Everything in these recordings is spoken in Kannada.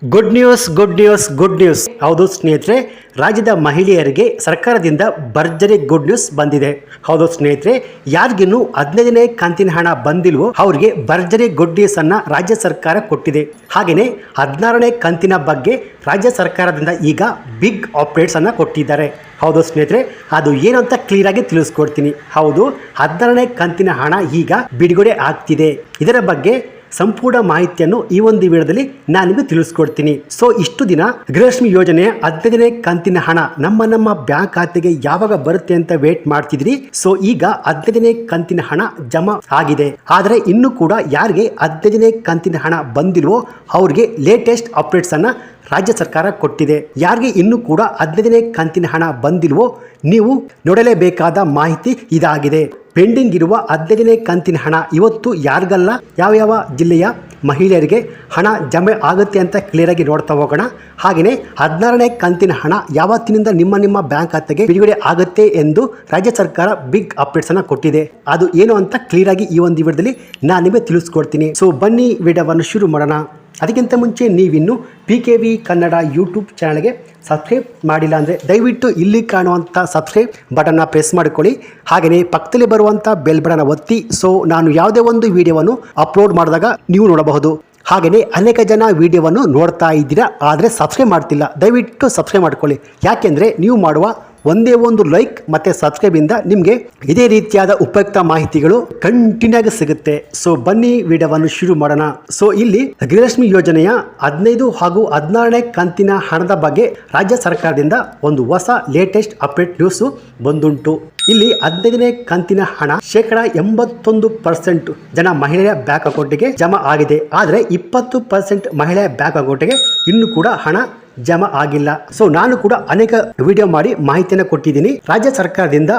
ಗುಡ್ ನ್ಯೂಸ್ ಹೌದು ಸ್ನೇಹಿತರೆ, ರಾಜ್ಯದ ಮಹಿಳೆಯರಿಗೆ ಸರ್ಕಾರದಿಂದ ಭರ್ಜರಿ ಗುಡ್ ನ್ಯೂಸ್ ಬಂದಿದೆ. ಹೌದು ಸ್ನೇಹಿತರೆ, ಯಾರಿಗಿನ್ನೂ 15ನೇ ಕಂತಿನ ಹಣ ಬಂದಿಲ್ವೋ ಅವರಿಗೆ ಭರ್ಜರಿ ಗುಡ್ ನ್ಯೂಸ್ ಅನ್ನ ರಾಜ್ಯ ಸರ್ಕಾರ ಕೊಟ್ಟಿದೆ. ಹಾಗೆಯೇ 16ನೇ ಕಂತಿನ ಬಗ್ಗೆ ರಾಜ್ಯ ಸರ್ಕಾರದಿಂದ ಈಗ ಬಿಗ್ ಅಪ್ಡೇಟ್ಸ್ ಅನ್ನ ಕೊಟ್ಟಿದ್ದಾರೆ. ಹೌದು ಸ್ನೇಹಿತರೆ, ಅದು ಏನು ಅಂತ ಕ್ಲಿಯರ್ ಆಗಿ ತಿಳಿಸ್ಕೊಡ್ತೀನಿ. ಹೌದು, 16ನೇ ಕಂತಿನ ಹಣ ಈಗ ಬಿಡುಗಡೆ ಆಗ್ತಿದೆ. ಇದರ ಬಗ್ಗೆ ಸಂಪೂರ್ಣ ಮಾಹಿತಿಯನ್ನು ಈ ಒಂದು ವಿಡಿಯೋದಲ್ಲಿ ನಾನು ನಿಮಗೆ ತಿಳಿಸ್ಕೊಡ್ತೀನಿ. ಸೊ ಇಷ್ಟು ದಿನ ಗೃಹಲಕ್ಷ್ಮಿ ಯೋಜನೆಯ 15ನೇ ಕಂತಿನ ಹಣ ನಮ್ಮ ಬ್ಯಾಂಕ್ ಖಾತೆಗೆ ಯಾವಾಗ ಬರುತ್ತೆ ಅಂತ ವೇಟ್ ಮಾಡ್ತಿದ್ರಿ. ಸೊ ಈಗ 15ನೇ ಕಂತಿನ ಹಣ ಜಮಾ ಆಗಿದೆ. ಆದರೆ ಇನ್ನು ಕೂಡ ಯಾರಿಗೆ 15ನೇ ಕಂತಿನ ಹಣ ಬಂದಿಲ್ವೋ ಅವ್ರಿಗೆ ಲೇಟೆಸ್ಟ್ ಅಪ್ಡೇಟ್ಸ್ ಅನ್ನ ರಾಜ್ಯ ಸರ್ಕಾರ ಕೊಟ್ಟಿದೆ. ಯಾರಿಗೆ ಇನ್ನೂ ಕೂಡ 15ನೇ ಕಂತಿನ ಹಣ ಬಂದಿಲ್ವೋ ನೀವು ನೋಡಲೇಬೇಕಾದ ಮಾಹಿತಿ ಇದಾಗಿದೆ. ಪೆಂಡಿಂಗ್ ಇರುವ 15ನೇ ಕಂತಿನ ಹಣ ಇವತ್ತು ಯಾರಿಗಲ್ಲ, ಯಾವ ಜಿಲ್ಲೆಯ ಮಹಿಳೆಯರಿಗೆ ಹಣ ಜಮೆ ಆಗುತ್ತೆ ಅಂತ ಕ್ಲಿಯರ್ ಆಗಿ ನೋಡ್ತಾ ಹೋಗೋಣ. ಹಾಗೆಯೇ 16ನೇ ಕಂತಿನ ಹಣ ಯಾವತ್ತಿನಿಂದ ನಿಮ್ಮ ಬ್ಯಾಂಕ್ ಖಾತೆಗೆ ಬಿಡುಗಡೆ ಆಗುತ್ತೆ ಎಂದು ರಾಜ್ಯ ಸರ್ಕಾರ ಬಿಗ್ ಅಪ್ಡೇಟ್ಸ್ ಅನ್ನ ಕೊಟ್ಟಿದೆ. ಅದು ಏನು ಅಂತ ಕ್ಲಿಯರ್ ಆಗಿ ಈ ಒಂದು ವಿಡಿಯೋದಲ್ಲಿ ನಾನು ನಿಮಗೆ ತಿಳಿಸ್ಕೊಡ್ತೀನಿ. ಸೊ ಬನ್ನಿ ವಿಡಿಯೋವನ್ನು ಶುರು ಮಾಡೋಣ. ಅದಕ್ಕಿಂತ ಮುಂಚೆ ನೀವಿನ್ನು PKV ಕನ್ನಡ ಯೂಟ್ಯೂಬ್ ಚಾನಲ್ಗೆ ಸಬ್ಸ್ಕ್ರೈಬ್ ಮಾಡಿಲ್ಲ ಅಂದರೆ ದಯವಿಟ್ಟು ಇಲ್ಲಿ ಕಾಣುವಂಥ ಸಬ್ಸ್ಕ್ರೈಬ್ ಬಟನ್ನ ಪ್ರೆಸ್ ಮಾಡಿಕೊಳ್ಳಿ. ಹಾಗೆಯೇ ಪಕ್ಕದಲ್ಲಿ ಬರುವಂಥ ಬೆಲ್ ಬಟನ್ ಒತ್ತಿ. ಸೊ ನಾನು ಯಾವುದೇ ಒಂದು ವಿಡಿಯೋವನ್ನು ಅಪ್ಲೋಡ್ ಮಾಡಿದಾಗ ನೀವು ನೋಡಬಹುದು. ಹಾಗೆಯೇ ಅನೇಕ ಜನ ವಿಡಿಯೋವನ್ನು ನೋಡ್ತಾ ಇದ್ದೀರಾ, ಆದರೆ ಸಬ್ಸ್ಕ್ರೈಬ್ ಮಾಡ್ತಿಲ್ಲ. ದಯವಿಟ್ಟು ಸಬ್ಸ್ಕ್ರೈಬ್ ಮಾಡಿಕೊಳ್ಳಿ. ಯಾಕೆಂದರೆ ನೀವು ಮಾಡುವ ಒಂದೇ ಒಂದು ಲೈಕ್ ಮತ್ತು ಸಬ್ಸ್ಕ್ರೈಬಿಂದ ನಿಮಗೆ ಇದೇ ರೀತಿಯಾದ ಉಪಯುಕ್ತ ಮಾಹಿತಿಗಳು ಕಂಟಿನ್ಯೂ ಆಗಿ ಸಿಗುತ್ತೆ. ಸೊ ಬನ್ನಿ ವಿಡಿಯೋವನ್ನು ಶುರು ಮಾಡೋಣ. ಸೊ ಇಲ್ಲಿ ಗೃಹಲಕ್ಷ್ಮಿ ಯೋಜನೆಯ 15 ಹಾಗೂ 16ನೇ ಕಂತಿನ ಹಣದ ಬಗ್ಗೆ ರಾಜ್ಯ ಸರ್ಕಾರದಿಂದ ಒಂದು ಹೊಸ ಲೇಟೆಸ್ಟ್ ಅಪ್ಡೇಟ್ ನ್ಯೂಸ್ ಬಂದುಂಟು. ಇಲ್ಲಿ 15ನೇ ಕಂತಿನ ಹಣ 81% ಜನ ಮಹಿಳೆಯ ಬ್ಯಾಂಕ್ ಅಕೌಂಟ್ಗೆ ಜಮಾ ಆಗಿದೆ. ಆದರೆ 20% ಮಹಿಳೆಯ ಬ್ಯಾಂಕ್ ಅಕೌಂಟ್ಗೆ ಇನ್ನೂ ಕೂಡ ಹಣ ಜಮಾ ಆಗಿಲ್ಲ. ಸೊ ನಾನು ಕೂಡ ಅನೇಕ ವಿಡಿಯೋ ಮಾಡಿ ಮಾಹಿತಿಯನ್ನು ಕೊಟ್ಟಿದ್ದೀನಿ. ರಾಜ್ಯ ಸರ್ಕಾರದಿಂದ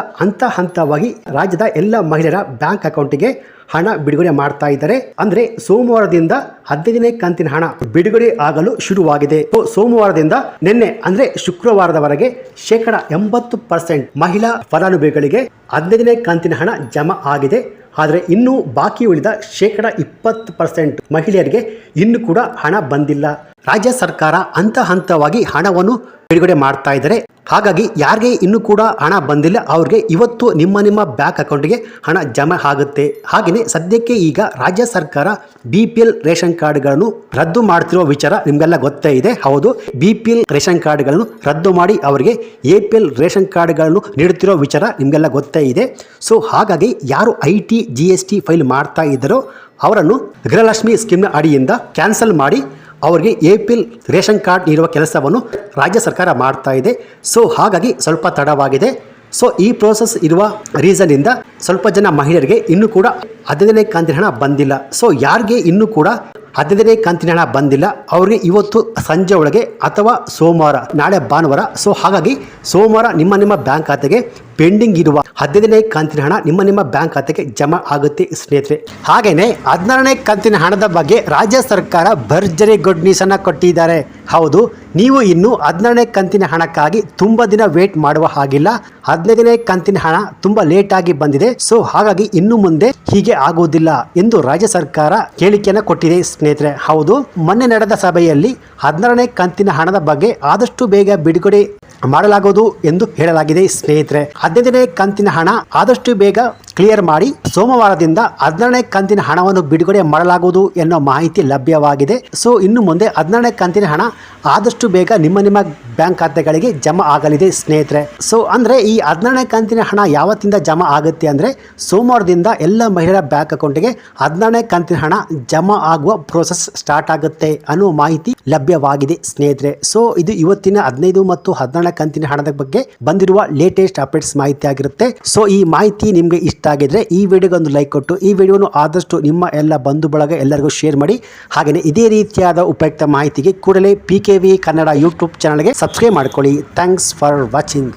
ಹಂತವಾಗಿ ರಾಜ್ಯದ ಎಲ್ಲ ಮಹಿಳೆಯರ ಬ್ಯಾಂಕ್ ಅಕೌಂಟ್ಗೆ ಹಣ ಬಿಡುಗಡೆ ಮಾಡ್ತಾ ಇದ್ದಾರೆ. ಅಂದ್ರೆ ಸೋಮವಾರದಿಂದ 15ನೇ ಕಂತಿನ ಹಣ ಬಿಡುಗಡೆ ಆಗಲು ಶುರುವಾಗಿದೆ. ಸೋಮವಾರದಿಂದ ನಿನ್ನೆ ಅಂದ್ರೆ ಶುಕ್ರವಾರದವರೆಗೆ 80% ಮಹಿಳಾ ಫಲಾನುಭವಿಗಳಿಗೆ 15ನೇ ಕಂತಿನ ಹಣ ಜಮಾ ಆಗಿದೆ. ಆದರೆ ಇನ್ನೂ ಬಾಕಿ ಉಳಿದ 20% ಮಹಿಳೆಯರಿಗೆ ಇನ್ನೂ ಕೂಡ ಹಣ ಬಂದಿಲ್ಲ. ರಾಜ್ಯ ಸರ್ಕಾರ ಹಂತವಾಗಿ ಹಣವನ್ನು ಬಿಡುಗಡೆ ಮಾಡ್ತಾ ಇದ್ದಾರೆ. ಹಾಗಾಗಿ ಯಾರಿಗೆ ಇನ್ನೂ ಕೂಡ ಹಣ ಬಂದಿಲ್ಲ ಅವ್ರಿಗೆ ಇವತ್ತು ನಿಮ್ಮ ಬ್ಯಾಂಕ್ ಅಕೌಂಟ್ಗೆ ಹಣ ಜಮಾ ಆಗುತ್ತೆ. ಹಾಗೆಯೇ ಸದ್ಯಕ್ಕೆ ಈಗ ರಾಜ್ಯ ಸರ್ಕಾರ BPL ರೇಷನ್ ಕಾರ್ಡ್ಗಳನ್ನು ರದ್ದು ಮಾಡ್ತಿರೋ ವಿಚಾರ ನಿಮಗೆಲ್ಲ ಗೊತ್ತೇ ಇದೆ. ಹೌದು, BPL ರೇಷನ್ ಕಾರ್ಡ್ಗಳನ್ನು ರದ್ದು ಮಾಡಿ ಅವರಿಗೆ APL ರೇಷನ್ ಕಾರ್ಡ್ಗಳನ್ನು ನೀಡುತ್ತಿರೋ ವಿಚಾರ ನಿಮಗೆಲ್ಲ ಗೊತ್ತೇ ಇದೆ. ಸೊ ಹಾಗಾಗಿ ಯಾರು IT GST ಫೈಲ್ ಮಾಡ್ತಾ ಇದ್ದಾರೋ ಅವರನ್ನು ಗೃಹಲಕ್ಷ್ಮಿ ಸ್ಕೀಮ್ನ ಅಡಿಯಿಂದ ಕ್ಯಾನ್ಸಲ್ ಮಾಡಿ ಅವರಿಗೆ APL ರೇಷನ್ ಕಾರ್ಡ್ ನೀಡುವ ಕೆಲಸವನ್ನು ರಾಜ್ಯ ಸರ್ಕಾರ ಮಾಡ್ತಾ ಇದೆ. ಸೊ ಹಾಗಾಗಿ ಸ್ವಲ್ಪ ತಡವಾಗಿದೆ. ಸೊ ಈ ಪ್ರೋಸೆಸ್ ಇರುವ ರೀಸನ್ ಇಂದ ಸ್ವಲ್ಪ ಜನ ಮಹಿಳೆಯರಿಗೆ ಇನ್ನೂ ಕೂಡ 15ನೇ ಕಂತಿನ ಹಣ ಬಂದಿಲ್ಲ. ಸೊ ಯಾರಿಗೆ ಇನ್ನೂ ಕೂಡ 15ನೇ ಕಂತಿನ ಹಣ ಬಂದಿಲ್ಲ ಅವ್ರಿಗೆ ಇವತ್ತು ಸಂಜೆ ಒಳಗೆ ಅಥವಾ ಸೋಮವಾರ, ನಾಳೆ ಭಾನುವಾರ. ಸೊ ಹಾಗಾಗಿ ಸೋಮವಾರ ನಿಮ್ಮ ಬ್ಯಾಂಕ್ ಖಾತೆಗೆ ಪೆಂಡಿಂಗ್ ಇರುವ 15ನೇ ಕಂತಿನ ಹಣ ನಿಮ್ಮ ಬ್ಯಾಂಕ್ ಖಾತೆಗೆ ಜಮಾ ಆಗುತ್ತೆ ಸ್ನೇಹಿತರೆ. ಹಾಗೇನೆ 16ನೇ ಕಂತಿನ ಹಣದ ಬಗ್ಗೆ ರಾಜ್ಯ ಸರ್ಕಾರ ಭರ್ಜರಿ ಗುಡ್ ನ್ಯೂಸ್ ಅನ್ನ ಕೊಟ್ಟಿದ್ದಾರೆ. ಹೌದು, ನೀವು ಇನ್ನು 16ನೇ ಕಂತಿನ ಹಣಕ್ಕಾಗಿ ತುಂಬಾ ದಿನ ವೇಟ್ ಮಾಡುವ ಹಾಗಿಲ್ಲ. 15ನೇ ಕಂತಿನ ಹಣ ತುಂಬಾ ಲೇಟ್ ಆಗಿ ಬಂದಿದೆ. ಸೊ ಹಾಗಾಗಿ ಇನ್ನು ಮುಂದೆ ಹೀಗೆ ಆಗುವುದಿಲ್ಲ ಎಂದು ರಾಜ್ಯ ಸರ್ಕಾರ ಹೇಳಿಕೆಯನ್ನು ಕೊಟ್ಟಿದೆ ಸ್ನೇಹಿತರೆ. ಹೌದು, ಮೊನ್ನೆ ನಡೆದ ಸಭೆಯಲ್ಲಿ 16ನೇ ಕಂತಿನ ಹಣದ ಬಗ್ಗೆ ಆದಷ್ಟು ಬೇಗ ಬಿಡುಗಡೆ ಮಾಡಲಾಗುವುದು ಎಂದು ಹೇಳಲಾಗಿದೆ ಸ್ನೇಹಿತರೆ. 15ನೇ ಕಂತಿನ ಹಣ ಆದಷ್ಟು ಬೇಗ ಕ್ಲಿಯರ್ ಮಾಡಿ ಸೋಮವಾರದಿಂದ 16ನೇ ಕಂತಿನ ಹಣವನ್ನು ಬಿಡುಗಡೆ ಮಾಡಲಾಗುವುದು ಎನ್ನೋ ಮಾಹಿತಿ ಲಭ್ಯವಾಗಿದೆ. ಸೊ ಇನ್ನು ಮುಂದೆ 16ನೇ ಕಂತಿನ ಹಣ ಆದಷ್ಟು ಬೇಗ ನಿಮ್ಮ ಬ್ಯಾಂಕ್ ಖಾತೆಗಳಿಗೆ ಜಮಾ ಆಗಲಿದೆ ಸ್ನೇಹಿತರೆ. ಸೊ ಅಂದ್ರೆ ಈ 16ನೇ ಕಂತಿನ ಹಣ ಯಾವತ್ತಿಂದ ಜಮಾ ಆಗುತ್ತೆ ಅಂದ್ರೆ ಸೋಮವಾರದಿಂದ ಎಲ್ಲ ಮಹಿಳೆಯರ ಬ್ಯಾಂಕ್ ಅಕೌಂಟ್ಗೆ 16ನೇ ಕಂತಿನ ಹಣ ಜಮಾ ಆಗುವ ಪ್ರೋಸೆಸ್ ಸ್ಟಾರ್ಟ್ ಆಗುತ್ತೆ ಅನ್ನೋ ಮಾಹಿತಿ ಲಭ್ಯವಾಗಿದೆ ಸ್ನೇಹಿತರೆ. ಸೊ ಇದು ಇವತ್ತಿನ 15 ಮತ್ತು 16ನೇ ಕಂತಿನ ಹಣದ ಬಗ್ಗೆ ಬಂದಿರುವ ಲೇಟೆಸ್ಟ್ ಅಪ್ಡೇಟ್ಸ್ ಮಾಹಿತಿ ಆಗಿರುತ್ತೆ. ಸೊ ಈ ಮಾಹಿತಿ ನಿಮಗೆ ಇಷ್ಟ ಆಗಿದ್ರೆ ಈ ವಿಡಿಯೋಗೆ ಒಂದು ಲೈಕ್ ಕೊಟ್ಟು ಈ ವಿಡಿಯೋನು ಆದಷ್ಟು ನಿಮ್ಮ ಎಲ್ಲ ಬಂಧು ಬಳಗ ಎಲ್ಲರಿಗೂ ಶೇರ್ ಮಾಡಿ. ಹಾಗೆಯೇ ಇದೇ ರೀತಿಯಾದ ಉಪಯುಕ್ತ ಮಾಹಿತಿಗೆ ಕೂಡಲೇ PKV ಕನ್ನಡ ಯೂಟ್ಯೂಬ್ ಚಾನಲ್ಗೆ ಸಬ್ಸ್ಕ್ರೈಬ್ ಮಾಡ್ಕೊಳ್ಳಿ. Thanks for watching.